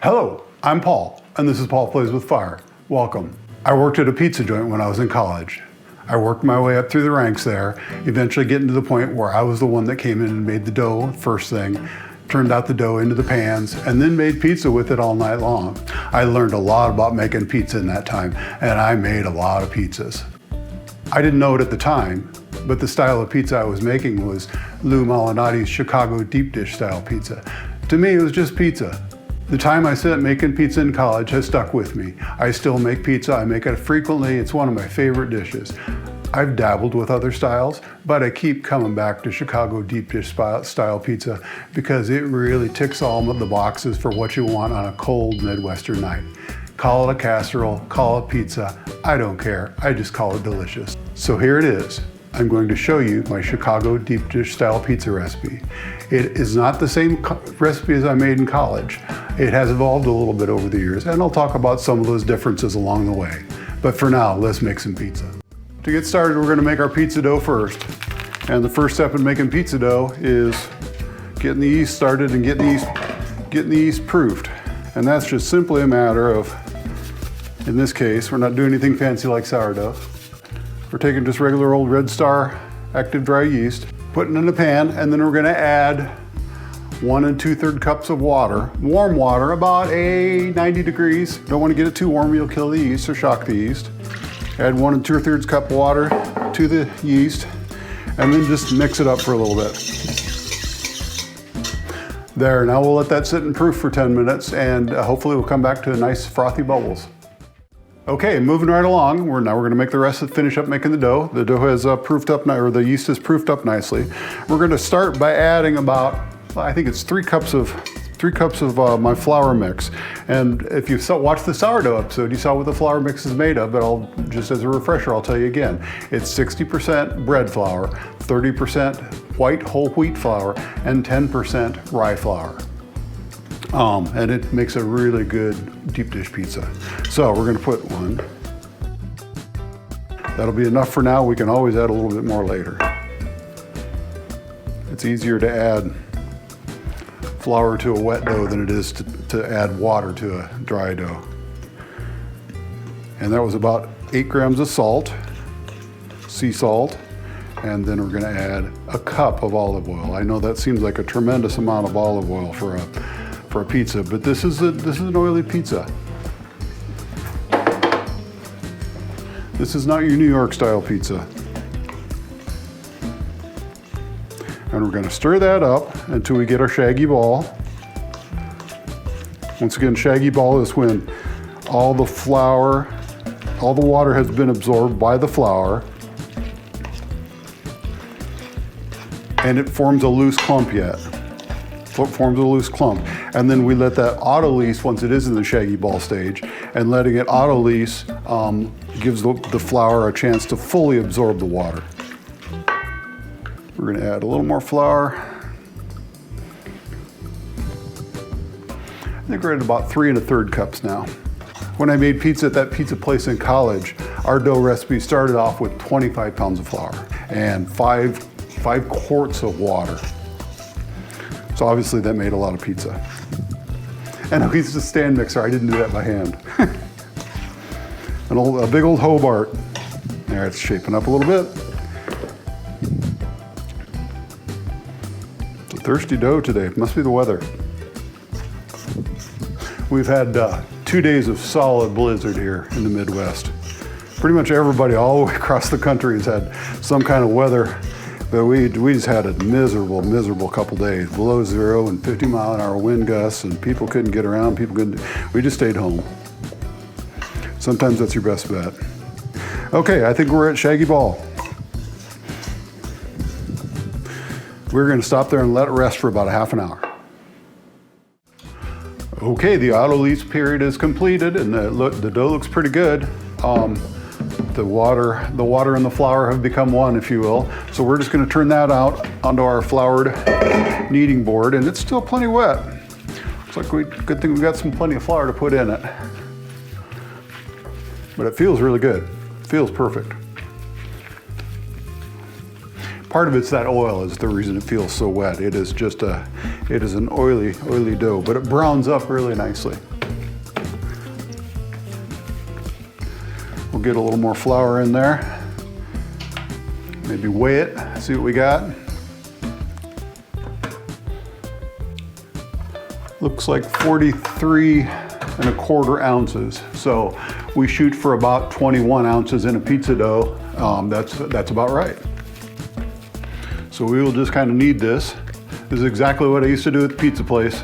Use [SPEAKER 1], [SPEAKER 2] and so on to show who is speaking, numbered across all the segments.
[SPEAKER 1] Hello, I'm Paul, and this is Paul Plays with Fire. Welcome. I worked at a pizza joint when I was in college. I worked my way up through the ranks there, eventually getting to the point where I was the one that came in and made the dough first thing, turned out the dough into the pans, and then made pizza with it all night long. I learned a lot about making pizza in that time, and I made a lot of pizzas. I didn't know it at the time, but the style of pizza I was making was Lou Malnati's Chicago deep dish style pizza. To me, it was just pizza. The time I spent making pizza in college has stuck with me. I still make pizza, I make it frequently, it's one of my favorite dishes. I've dabbled with other styles, but I keep coming back to Chicago deep dish style pizza because it really ticks all of the boxes for what you want on a cold Midwestern night. Call it a casserole, call it pizza, I don't care, I just call it delicious. So here it is. I'm going to show you my Chicago deep dish style pizza recipe. It is not the same recipe as I made in college. It has evolved a little bit over the years, and I'll talk about some of those differences along the way. But for now, let's make some pizza. To get started, we're going to make our pizza dough first. And the first step in making pizza dough is getting the yeast started and getting the yeast proofed. And that's just simply a matter of, in this case, we're not doing anything fancy like sourdough. We're taking just regular old Red Star active dry yeast, putting it in a pan, and then we're gonna add 1 2/3 cups of water, warm water, about 90 degrees. Don't wanna get it too warm, you'll kill the yeast or shock the yeast. Add 1 2/3 cup of water to the yeast, and then just mix it up for a little bit. There, now we'll let that sit and proof for 10 minutes, and hopefully we'll come back to nice frothy bubbles. Okay, moving right along, now we're gonna make the rest of finish up making the dough. The dough has proofed up, or the yeast is proofed up nicely. We're gonna start by adding about, I think it's 3 cups of my flour mix. And if you watched the sourdough episode, you saw what the flour mix is made of, but just as a refresher, I'll tell you again. It's 60% bread flour, 30% white whole wheat flour, and 10% rye flour. And it makes a really good deep dish pizza. So we're gonna put 1. That'll be enough for now. We can always add a little bit more later. It's easier to add flour to a wet dough than it is to add water to a dry dough. And that was about 8 grams of salt, sea salt, and then we're gonna add a cup of olive oil. I know that seems like a tremendous amount of olive oil for a pizza, but this is an oily pizza. This is not your New York style pizza. And we're gonna stir that up until we get our shaggy ball. Once again, shaggy ball is when all the water has been absorbed by the flour, and it forms a loose clump yet. Forms a loose clump. And then we let that auto-lease once it is in the shaggy ball stage, and letting it auto-lease gives the flour a chance to fully absorb the water. We're gonna add a little more flour. I think we're at about 3 1/3 cups now. When I made pizza at that pizza place in college, our dough recipe started off with 25 pounds of flour and 5 quarts of water. So obviously that made a lot of pizza. And I used a stand mixer, I didn't do that by hand. A big old Hobart. There, it's shaping up a little bit. It's a thirsty dough today, must be the weather. We've had 2 days of solid blizzard here in the Midwest. Pretty much everybody all the way across the country has had some kind of weather. But we just had a miserable couple days. Below zero and 50-mile-an-hour wind gusts, and people couldn't get around, we just stayed home. Sometimes that's your best bet. Okay, I think we're at shaggy ball. We're gonna stop there and let it rest for about a half an hour. Okay, the auto-lease period is completed, and the dough looks pretty good. The water and the flour have become one, if you will. So we're just gonna turn that out onto our floured kneading board, and it's still plenty wet. Looks like good thing we got plenty of flour to put in it. But it feels really good. It feels perfect. Part of it's that oil is the reason it feels so wet. It is an oily dough, but it browns up really nicely. get a little more flour in there. Maybe weigh it, see what we got. Looks like 43¼ ounces. So we shoot for about 21 ounces in a pizza dough. That's about right. So we will just kind of knead this. This is exactly what I used to do at the pizza place.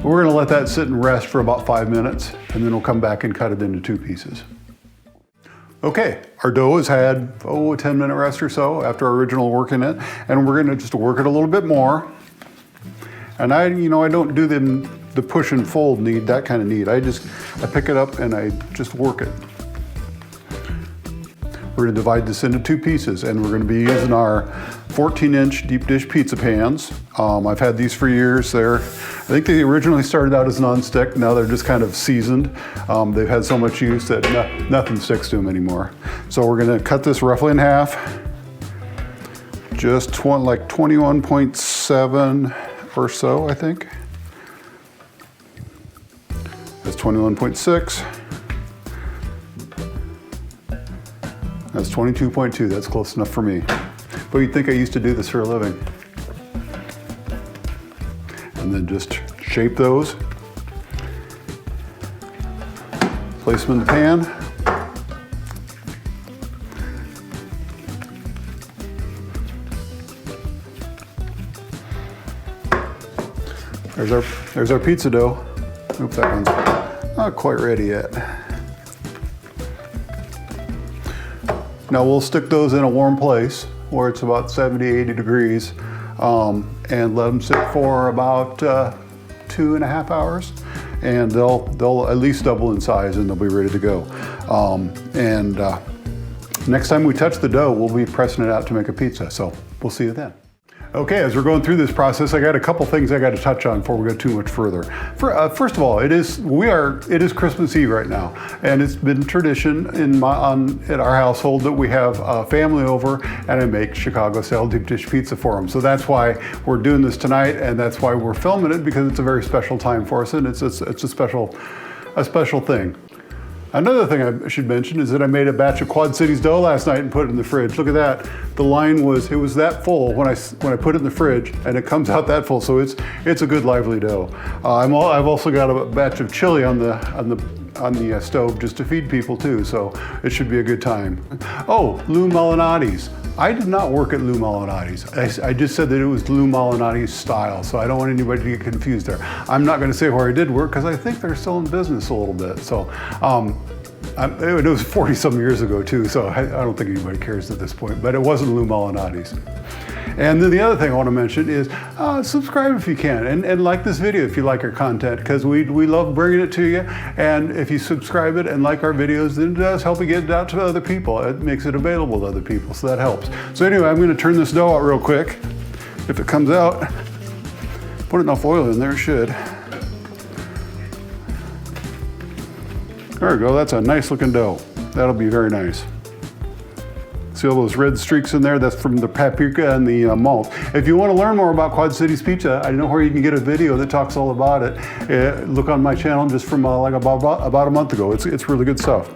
[SPEAKER 1] We're gonna let that sit and rest for about 5 minutes, and then we'll come back and cut it into 2 pieces. Okay, our dough has had, a 10-minute rest or so after our original work in it, and we're gonna just work it a little bit more. And I don't do the push and fold knead, that kind of knead. I pick it up and I just work it. We're gonna divide this into 2 pieces, and we're gonna be using our 14-inch deep dish pizza pans. I've had these for years. I think they originally started out as non-stick. Now they're just kind of seasoned. They've had so much use that nothing sticks to them anymore. So we're gonna cut this roughly in half. Just like 21.7 or so, I think. That's 21.6. That's 22.2, that's close enough for me. But you'd think I used to do this for a living. And then just shape those. Place them in the pan. There's our pizza dough. Oops, that one's not quite ready yet. Now we'll stick those in a warm place where it's about 70, 80 degrees and let them sit for about 2.5 hours. And they'll at least double in size and they'll be ready to go. Next time we touch the dough, we'll be pressing it out to make a pizza. So we'll see you then. Okay, as we're going through this process, I got a couple things I got to touch on before we go too much further. First of all, it is Christmas Eve right now, and it's been tradition at our household that we have family over, and I make Chicago-style deep dish pizza for them. So that's why we're doing this tonight, and that's why we're filming it, because it's a very special time for us, and it's a special thing. Another thing I should mention is that I made a batch of Quad Cities dough last night and put it in the fridge. Look at that. The line was that full when I put it in the fridge, and it comes out that full. So it's a good lively dough. I've also got a batch of chili on the stove just to feed people too. So it should be a good time. Oh, Lou Malnati's. I did not work at Lou Malnati's. I just said that it was Lou Malnati's style, so I don't want anybody to get confused there. I'm not going to say where I did work because I think they're still in business a little bit. So it was 40-some years ago too, so I don't think anybody cares at this point, but it wasn't Lou Malnati's. And then the other thing I want to mention is subscribe if you can, and like this video if you like our content, because we love bringing it to you. And if you subscribe it and like our videos, then it does help it get out to other people. It makes it available to other people, so that helps. So anyway, I'm going to turn this dough out real quick. If it comes out, put enough oil in there, it should. There we go, that's a nice looking dough. That'll be very nice. See all those red streaks in there? That's from the paprika and the malt. If you want to learn more about Quad Cities Pizza, I know where you can get a video that talks all about it. Look on my channel just from like about a month ago. It's really good stuff.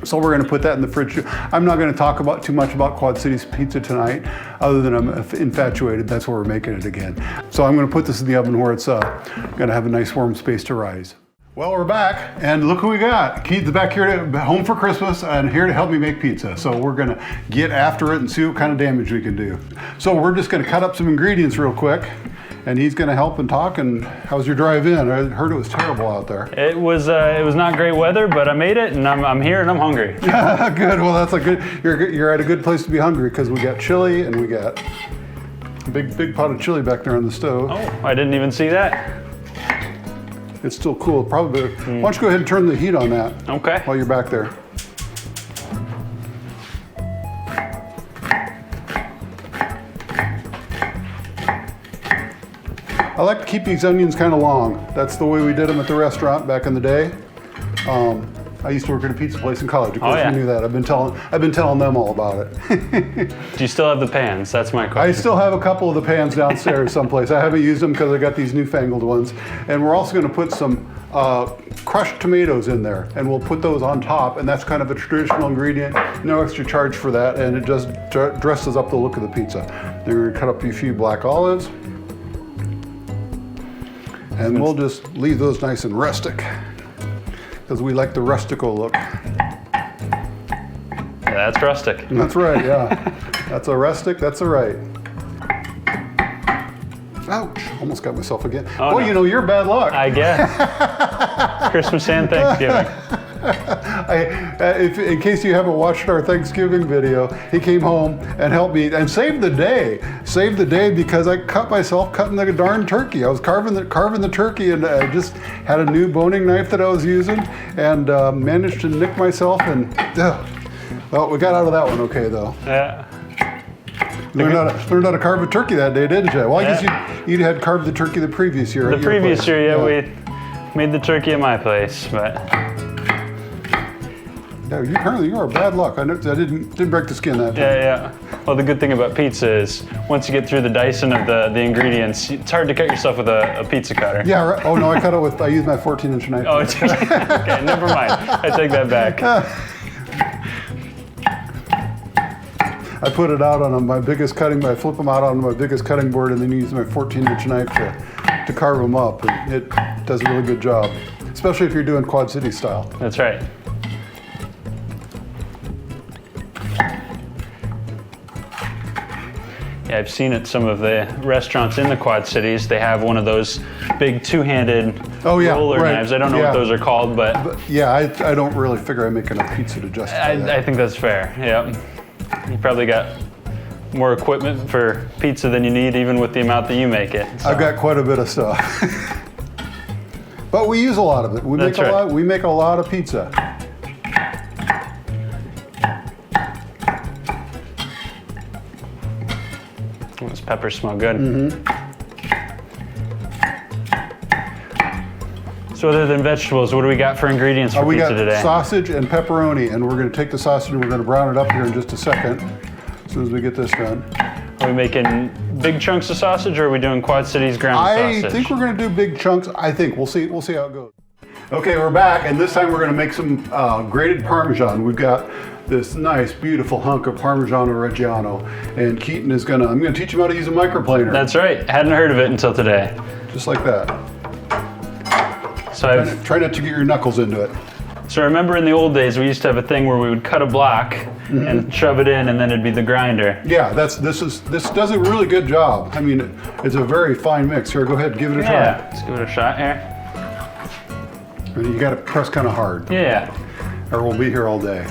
[SPEAKER 1] So we're going to put that in the fridge. I'm not going to talk too much about Quad Cities Pizza tonight, other than I'm infatuated. That's where we're making it again. So I'm going to put this in the oven where it's going to have a nice warm space to rise. Well, we're back, and look who we got. Keith's back here home for Christmas and here to help me make pizza. So we're gonna get after it and see what kind of damage we can do. So we're just gonna cut up some ingredients real quick, and he's gonna help and talk. And how's your drive in? I heard it was terrible out there.
[SPEAKER 2] It was not great weather, but I made it, and I'm here and I'm hungry.
[SPEAKER 1] Good, well that's a good, you're at a good place to be hungry, because we got chili and we got a big pot of chili back there on the stove.
[SPEAKER 2] Oh, I didn't even see that.
[SPEAKER 1] It's still cool, probably better. Why don't you go ahead and turn the heat on that
[SPEAKER 2] Okay.
[SPEAKER 1] while you're back there. I like to keep these onions kind of long. That's the way we did them at the restaurant back in the day. I used to work at a pizza place in college. Of course, you knew that. I've been telling them all about it.
[SPEAKER 2] Do you still have the pans? That's my question.
[SPEAKER 1] I still have a couple of the pans downstairs someplace. I haven't used them because I got these newfangled ones. And we're also going to put some crushed tomatoes in there, and we'll put those on top, and that's kind of a traditional ingredient. No extra charge for that, and it just dresses up the look of the pizza. Then we're gonna cut up a few black olives, and we'll just leave those nice and rustic, because we like the rustical look.
[SPEAKER 2] That's rustic.
[SPEAKER 1] That's right, yeah. That's a rustic, that's a right. Ouch, almost got myself again.
[SPEAKER 2] Oh,
[SPEAKER 1] Boy,
[SPEAKER 2] no.
[SPEAKER 1] you know, you're bad luck.
[SPEAKER 2] I guess. Christmas and Thanksgiving.
[SPEAKER 1] In case you haven't watched our Thanksgiving video, he came home and helped me and saved the day. Saved the day because I cut myself cutting the darn turkey. I was carving the turkey, and I just had a new boning knife that I was using, and managed to nick myself. And well, we got out of that one okay though.
[SPEAKER 2] Yeah.
[SPEAKER 1] Learned how to carve a turkey that day, didn't you? Well, I guess you had carved the turkey the previous year.
[SPEAKER 2] The previous year, yeah, we made the turkey at my place, but.
[SPEAKER 1] Yeah, you are bad luck. I didn't break the skin that time.
[SPEAKER 2] Yeah. Well, the good thing about pizza is once you get through the dicing of the ingredients, it's hard to cut yourself with a pizza cutter.
[SPEAKER 1] Yeah, right. Oh no, I used my 14-inch knife.
[SPEAKER 2] Oh, okay, never mind. I take that back.
[SPEAKER 1] I put it out on my biggest cutting. I flip them out on my biggest cutting board, and then use my 14-inch knife to carve them up. And it does a really good job, especially if you're doing Quad City style.
[SPEAKER 2] That's right. Yeah, I've seen at some of the restaurants in the Quad Cities. They have one of those big two-handed roller knives. I don't know what those are called, but
[SPEAKER 1] yeah, I don't really figure I make enough pizza to justify that.
[SPEAKER 2] I think that's fair. Yeah. You probably got more equipment for pizza than you need, even with the amount that you make it. So.
[SPEAKER 1] I've got quite a bit of stuff, but we use a lot of it. We make a lot of pizza.
[SPEAKER 2] Those peppers smell good.
[SPEAKER 1] Mm-hmm.
[SPEAKER 2] So other than vegetables, what do we got for ingredients for pizza today?
[SPEAKER 1] We got sausage and pepperoni, and we're going to take the sausage and we're going to brown it up here in just a second, as soon as we get this done.
[SPEAKER 2] Are we making big chunks of sausage, or are we doing Quad Cities ground sausage?
[SPEAKER 1] I think we're going to do big chunks. I think we'll see how it goes. Okay, we're back, and this time we're going to make some grated Parmesan. We've got this nice, beautiful hunk of Parmigiano Reggiano, and Keaton I'm going to teach him how to use a microplaner.
[SPEAKER 2] That's right. Hadn't heard of it until today.
[SPEAKER 1] Just like that.
[SPEAKER 2] So
[SPEAKER 1] try not to get your knuckles into it.
[SPEAKER 2] So I remember in the old days, we used to have a thing where we would cut a block and shove it in, and then it'd be the grinder.
[SPEAKER 1] Yeah, this does a really good job. I mean, it's a very fine mix. Here, go ahead, give it a try.
[SPEAKER 2] Yeah, let's give it a shot here.
[SPEAKER 1] And you got to press kind of hard.
[SPEAKER 2] Yeah.
[SPEAKER 1] Or we'll be here all day.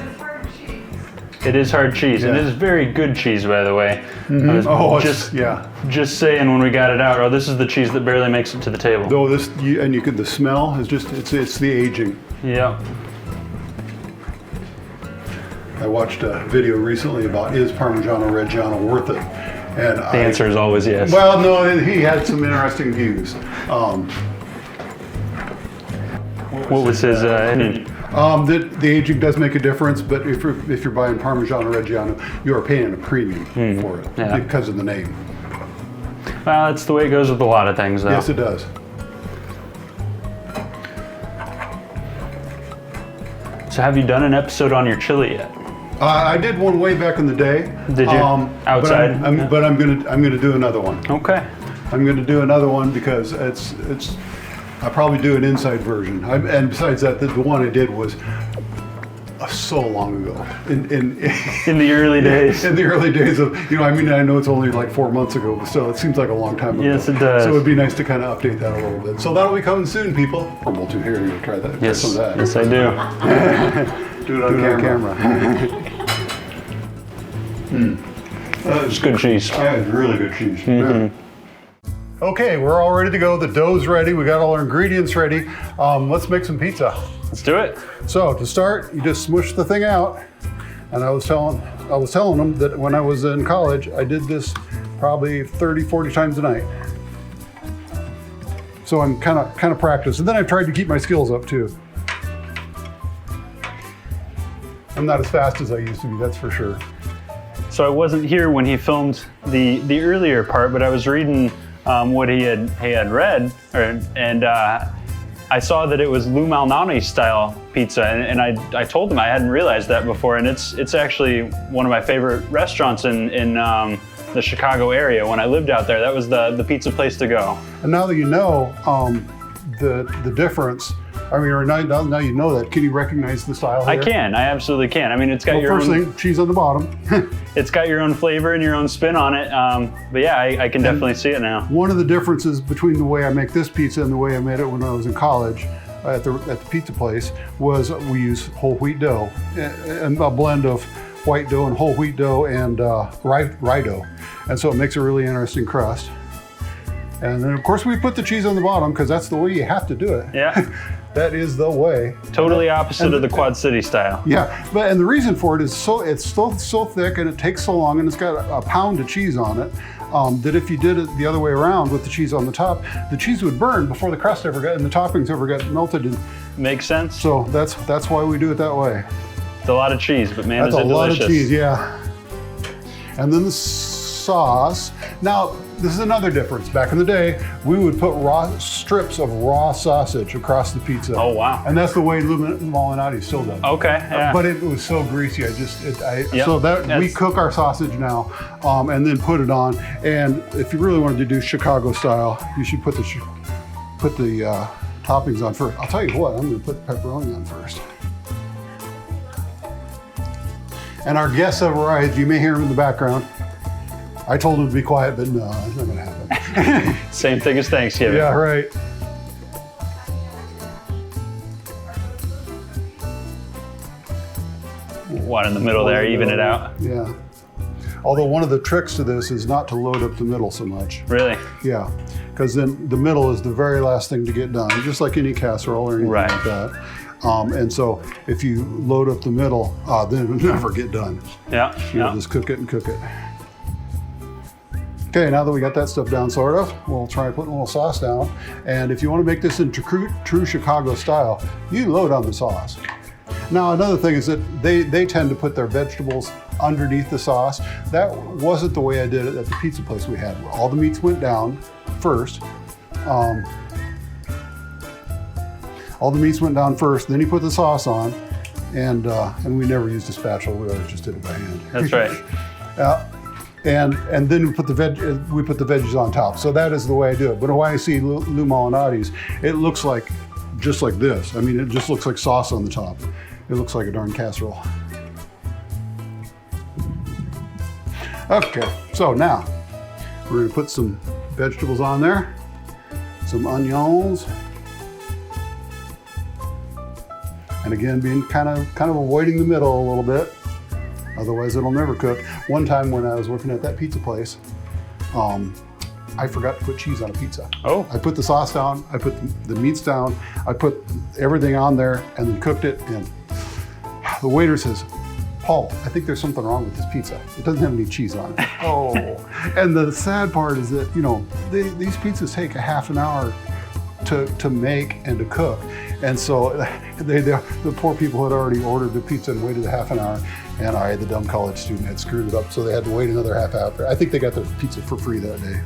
[SPEAKER 2] It is hard cheese, and it is very good cheese, by the way.
[SPEAKER 1] Mm-hmm.
[SPEAKER 2] Just saying when we got it out, this is the cheese that barely makes it to the table.
[SPEAKER 1] Though the smell is just, it's the aging.
[SPEAKER 2] Yeah.
[SPEAKER 1] I watched a video recently about is Parmigiano Reggiano worth it? And
[SPEAKER 2] the answer is always yes.
[SPEAKER 1] Well, no, he had some interesting views.
[SPEAKER 2] What was his opinion?
[SPEAKER 1] The aging does make a difference, but if you're buying Parmigiano Reggiano, you are paying a premium for it because of the name.
[SPEAKER 2] Well, that's the way it goes with a lot of things, though.
[SPEAKER 1] Yes, it does.
[SPEAKER 2] So have you done an episode on your chili yet?
[SPEAKER 1] I did one way back in the day.
[SPEAKER 2] Did you? Outside?
[SPEAKER 1] But I'm gonna do another one.
[SPEAKER 2] Okay.
[SPEAKER 1] I'm gonna do another one because I'll probably do an inside version. And besides that, the one I did was so long ago. In
[SPEAKER 2] the early days.
[SPEAKER 1] In the early days of, I know it's only like 4 months ago, but still, it seems like a long time ago.
[SPEAKER 2] Yes, it does.
[SPEAKER 1] So it'd be nice to kind of update that a little bit. So that'll be coming soon, people. We'll do here, you'll try that.
[SPEAKER 2] Yes,
[SPEAKER 1] some of that.
[SPEAKER 2] yes, I do.
[SPEAKER 1] Do it on camera.
[SPEAKER 2] It's good cheese.
[SPEAKER 1] Yeah, it's really good cheese.
[SPEAKER 2] Mm-hmm.
[SPEAKER 1] Okay, we're all ready to go. The dough's ready. We got all our ingredients ready. Let's make some pizza.
[SPEAKER 2] Let's do it.
[SPEAKER 1] So to start, you just smush the thing out. And I was telling them that when I was in college, I did this probably 30, 40 times a night. So I'm kind of practiced. And then I've tried to keep my skills up too. I'm not as fast as I used to be, that's for sure.
[SPEAKER 2] So I wasn't here when he filmed the earlier part, but I was reading what he had read, and I saw that it was Lou Malnati style pizza, and I told him I hadn't realized that before, and it's actually one of my favorite restaurants in the Chicago area. When I lived out there, that was the pizza place to go.
[SPEAKER 1] And now that you know the difference, I mean, or now you know that, can you recognize the style here?
[SPEAKER 2] I absolutely can. I mean, it's got your
[SPEAKER 1] first
[SPEAKER 2] own...
[SPEAKER 1] thing, cheese on the bottom.
[SPEAKER 2] It's got your own flavor and your own spin on it. But yeah, I can definitely see it now.
[SPEAKER 1] One of the differences between the way I make this pizza and the way I made it when I was in college at the pizza place was we use whole wheat dough, and a blend of white dough and whole wheat dough and rye dough. And so it makes a really interesting crust. And then of course we put the cheese on the bottom because that's the way you have to do it.
[SPEAKER 2] Yeah.
[SPEAKER 1] That is the way.
[SPEAKER 2] Totally opposite of the Quad City style.
[SPEAKER 1] Yeah, and the reason for it is it's so thick and it takes so long, and it's got a pound of cheese on it, that if you did it the other way around with the cheese on the top, the cheese would burn before the crust ever got and the toppings ever got melted.
[SPEAKER 2] Makes sense.
[SPEAKER 1] So that's why we do it that way.
[SPEAKER 2] It's a lot of cheese, but man,
[SPEAKER 1] that's
[SPEAKER 2] is it delicious.
[SPEAKER 1] That's a lot of cheese, yeah. And then the sauce. Now, this is another difference. Back in the day, we would put strips of raw sausage across the pizza.
[SPEAKER 2] Oh, wow.
[SPEAKER 1] And that's the way Lou Malnati still does it.
[SPEAKER 2] Okay, yeah.
[SPEAKER 1] But it was so greasy, so that we cook our sausage now and then put it on. And if you really wanted to do Chicago style, you should put the toppings on first. I'll tell you what, I'm gonna put the pepperoni on first. And our guests have arrived. You may hear them in the background. I told them to be quiet, but no, it's not gonna happen.
[SPEAKER 2] Same thing as Thanksgiving.
[SPEAKER 1] Yeah, right.
[SPEAKER 2] One in the middle there, even it out.
[SPEAKER 1] Yeah. Although one of the tricks to this is not to load up the middle so much.
[SPEAKER 2] Really?
[SPEAKER 1] Yeah, because then the middle is the very last thing to get done, just like any casserole or anything like that. And so if you load up the middle, then it'll never get done.
[SPEAKER 2] Yeah.
[SPEAKER 1] You'll just cook it and cook it. Okay, now that we got that stuff down sort of, we'll try putting a little sauce down. And if you want to make this into true Chicago style, you load on the sauce. Now another thing is that they tend to put their vegetables underneath the sauce. That wasn't the way I did it at the pizza place we had. All the meats went down first. All the meats went down first, then you put the sauce on, and we never used a spatula, we always just did it by hand.
[SPEAKER 2] That's right.
[SPEAKER 1] And then we put the veggies on top. So that is the way I do it. But when I see Lou Malnati's, it looks like just like this. I mean, it just looks like sauce on the top. It looks like a darn casserole. Okay, so now we're gonna put some vegetables on there, some onions, and again, being kind of avoiding the middle a little bit. Otherwise, it'll never cook. One time when I was working at that pizza place, I forgot to put cheese on a pizza.
[SPEAKER 2] Oh.
[SPEAKER 1] I put the sauce down, I put the meats down, I put everything on there and then cooked it. And the waiter says, "Paul, I think there's something wrong with this pizza. It doesn't have any cheese on it." Oh. And the sad part is that, you know, these pizzas take a half an hour to make and to cook. And so the poor people had already ordered the pizza and waited a half an hour. And I, the dumb college student, had screwed it up, so they had to wait another half hour. I think they got their pizza for free that day.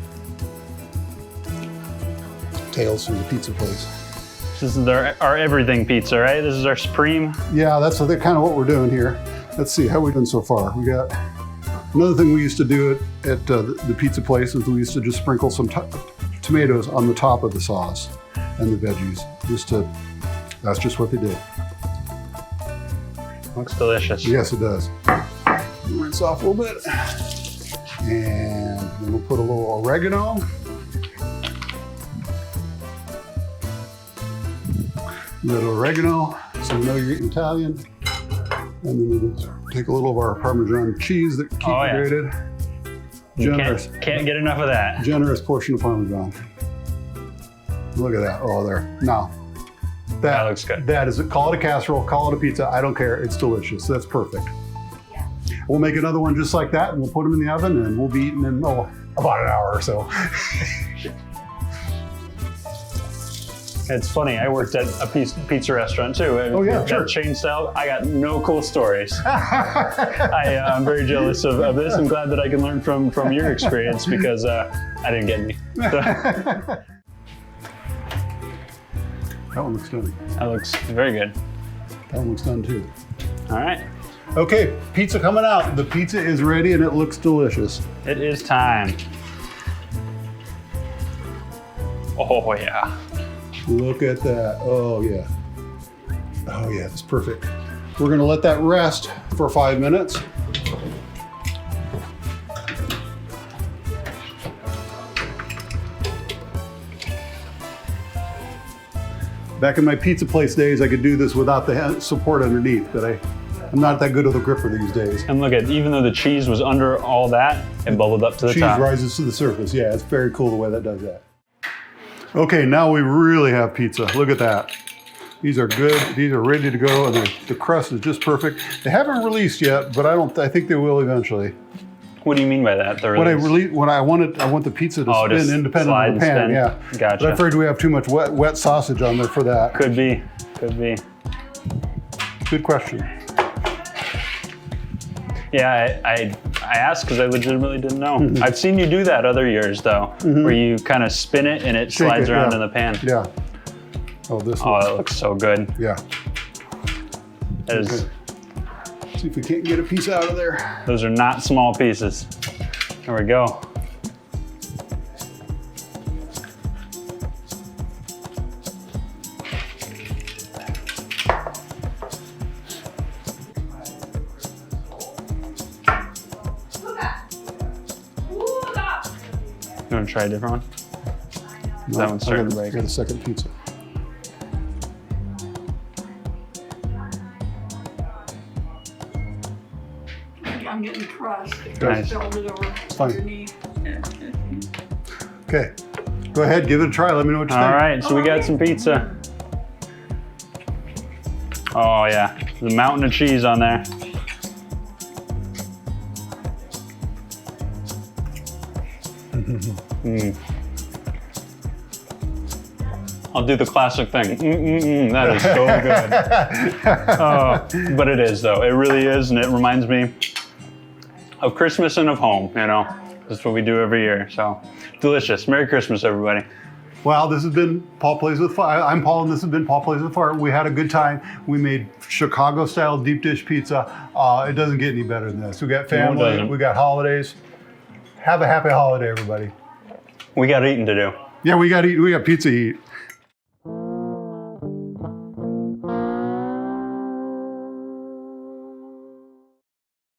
[SPEAKER 1] Tales from the pizza place.
[SPEAKER 2] This is our everything pizza, right? This is our supreme.
[SPEAKER 1] Yeah, that's kind of what we're doing here. Let's see, how we done so far? We got another thing we used to do at the pizza place is we used to just sprinkle some tomatoes on the top of the sauce and the veggies. That's just what they did.
[SPEAKER 2] Looks delicious.
[SPEAKER 1] Yes, it does. Rinse off a little bit. And then we'll put a little oregano. A little oregano, so you know you're eating Italian. And then we'll take a little of our Parmesan cheese that Keith grated. Generous.
[SPEAKER 2] Can't get enough of that.
[SPEAKER 1] Generous portion of Parmesan. Look at that. Oh, there. Now, that
[SPEAKER 2] looks good.
[SPEAKER 1] That is it. Call it a casserole, call it a pizza. I don't care. It's delicious. That's perfect. Yeah. We'll make another one just like that, and we'll put them in the oven, and we'll be eating in about an hour or so.
[SPEAKER 2] It's funny, I worked at a pizza restaurant too.
[SPEAKER 1] Oh yeah, sure.
[SPEAKER 2] That chain style, I got no cool stories. I'm very jealous of this. I'm glad that I can learn from your experience because I didn't get any. So.
[SPEAKER 1] That one looks stunning.
[SPEAKER 2] That looks very good.
[SPEAKER 1] That one looks done too.
[SPEAKER 2] All right.
[SPEAKER 1] Okay, pizza coming out. The pizza is ready and it looks delicious.
[SPEAKER 2] It is time. Oh yeah.
[SPEAKER 1] Look at that. Oh yeah. Oh yeah, that's perfect. We're gonna let that rest for 5 minutes. Back in my pizza place days, I could do this without the support underneath, but I'm not that good of a gripper these days.
[SPEAKER 2] And look at, even though the cheese was under all that, it bubbled up to the
[SPEAKER 1] Cheese
[SPEAKER 2] top.
[SPEAKER 1] rises to the surface. Yeah, it's very cool the way that does that. Okay, now we really have pizza. Look at that. These are good. These are ready to go, and the crust is just perfect. They haven't released yet, but I think they will eventually.
[SPEAKER 2] What do you mean by that?
[SPEAKER 1] I want the pizza to spin independent of the pan.
[SPEAKER 2] Spin.
[SPEAKER 1] Yeah,
[SPEAKER 2] Gotcha.
[SPEAKER 1] But I'm afraid we have too much wet sausage on there for that.
[SPEAKER 2] Could be. Could be.
[SPEAKER 1] Good question.
[SPEAKER 2] Yeah, I asked because I legitimately didn't know. I've seen you do that other years though, where you kind of spin it and it slides around in the pan.
[SPEAKER 1] Yeah. Oh, this.
[SPEAKER 2] Oh, that looks so good.
[SPEAKER 1] Yeah.
[SPEAKER 2] That is.
[SPEAKER 1] Okay. See if we can't get a piece out of there.
[SPEAKER 2] Those are not small pieces. There we go. You want to try a different one?
[SPEAKER 1] No,
[SPEAKER 2] That one's starting to break.
[SPEAKER 1] I got a second pizza.
[SPEAKER 3] I'm getting crushed.
[SPEAKER 2] Nice.
[SPEAKER 3] Spilled it over
[SPEAKER 1] fine.
[SPEAKER 3] underneath.
[SPEAKER 1] Okay, go ahead, give it a try. Let me know what you
[SPEAKER 2] All
[SPEAKER 1] think.
[SPEAKER 2] right, so we got some pizza. Oh yeah, the mountain of cheese on there. I'll do the classic thing. That is so good. But it is though, it really is, and it reminds me of Christmas and of home, you know? That's what we do every year, so delicious. Merry Christmas, everybody.
[SPEAKER 1] Well, this has been Paul Plays with Fire. I'm Paul, and this has been Paul Plays with Fire. We had a good time. We made Chicago-style deep dish pizza. It doesn't get any better than this. We got family, we got holidays. Have a happy holiday, everybody.
[SPEAKER 2] We got eating to do.
[SPEAKER 1] Yeah, we got pizza to eat.